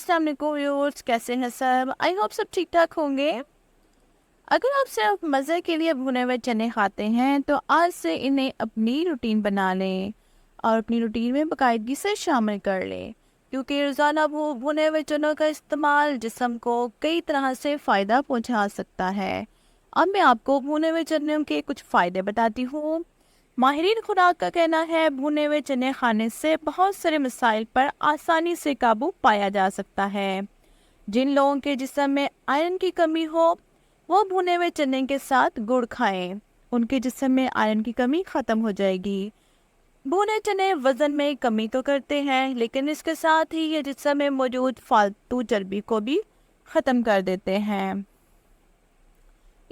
अस्सलाम वालेकुम व्यूअर्स, कैसे हैं सब? आई होप सब ठीक ठाक होंगे। अगर आप सिर्फ मज़े के लिए भुने हुए चने खाते हैं तो आज से इन्हें अपनी रूटीन बना लें और अपनी रूटीन में बाकायदगी से शामिल कर लें, क्योंकि रोज़ाना वो भुने हुए चनों का इस्तेमाल जिस्म को कई तरह से फ़ायदा पहुंचा सकता है। अब मैं आपको भुने हुए चनों के कुछ फ़ायदे बताती हूँ। माहिरीन खुराक का कहना है भुने हुए चने खाने से बहुत सारे मसाइल पर आसानी से काबू पाया जा सकता है। जिन लोगों के जिस्म में आयरन की कमी हो वो भुने हुए चने के साथ गुड़ खाएं, उनके जिस्म में आयरन की कमी ख़त्म हो जाएगी। भुने चने वज़न में कमी तो करते हैं, लेकिन इसके साथ ही ये जिस्म में मौजूद फालतू चर्बी को भी ख़त्म कर देते हैं।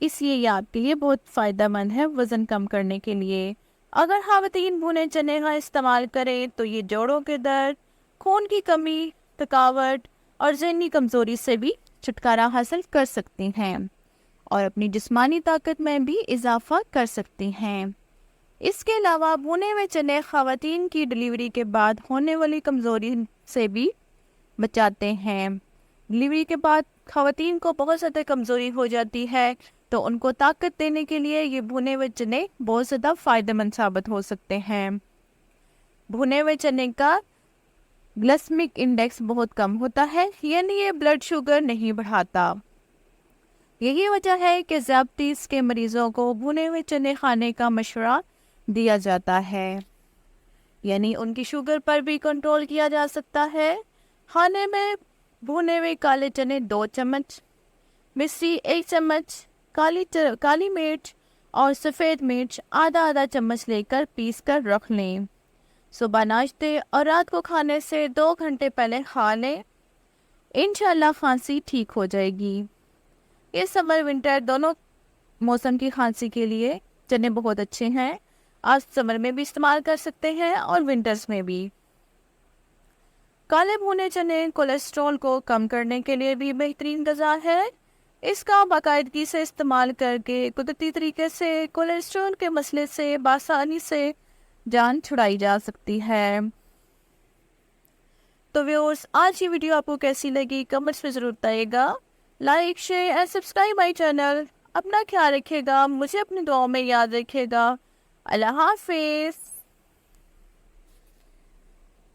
इसलिए ये आपके लिए बहुत फ़ायदेमंद है वज़न कम करने के लिए। अगर ख़वातीन भुने चने का इस्तेमाल करें तो ये जोड़ों के दर्द, खून की कमी, थकावट और ज़हनी कमज़ोरी से भी छुटकारा हासिल कर सकती हैं और अपनी जिस्मानी ताकत में भी इजाफा कर सकती हैं। इसके अलावा भुने हुए चने ख़वातीन की डिलीवरी के बाद होने वाली कमज़ोरी से भी बचाते हैं। डिलीवरी के बाद ख़वातीन को बहुत ज़्यादा कमज़ोरी हो जाती है, तो उनको ताकत देने के लिए ये भुने हुए चने बहुत ज़्यादा फ़ायदेमंद साबित हो सकते हैं। भुने हुए चने का ग्लाइसेमिक इंडेक्स बहुत कम होता है, यानी ये ब्लड शुगर नहीं बढ़ाता। यही वजह है कि ज़ियादतीस के मरीज़ों को भुने हुए चने खाने का मशवरा दिया जाता है, यानी उनकी शुगर पर भी कंट्रोल किया जा सकता है। खाने में भुने हुए काले चने 2 चम्मच, मिश्री 1 चम्मच, काली मिर्च और सफ़ेद मिर्च आधा आधा चम्मच लेकर पीस कर रख लें। सुबह नाश्ते और रात को खाने से 2 घंटे पहले खा लें। इंशाल्लाह खांसी ठीक हो जाएगी। ये समर विंटर दोनों मौसम की खांसी के लिए चने बहुत अच्छे हैं। आप समर में भी इस्तेमाल कर सकते हैं और विंटर्स में भी। काले भुने चने कोलेस्ट्रॉल को कम करने के लिए भी बेहतरीन ग़िज़ा है। इसका बाकायदगी से इस्तेमाल करके कुदरती तरीके से कोलेस्ट्रॉल के मसले से बासानी से जान छुड़ाई जा सकती है। तो व्यूअर्स, आज की वीडियो आपको कैसी लगी कमेंट्स में ज़रूर बताइएगा। Like, share and subscribe my channel. अपना ख्याल रखिएगा, मुझे अपनी दुआओं में याद रखिएगा। अल्लाह हाफिज़।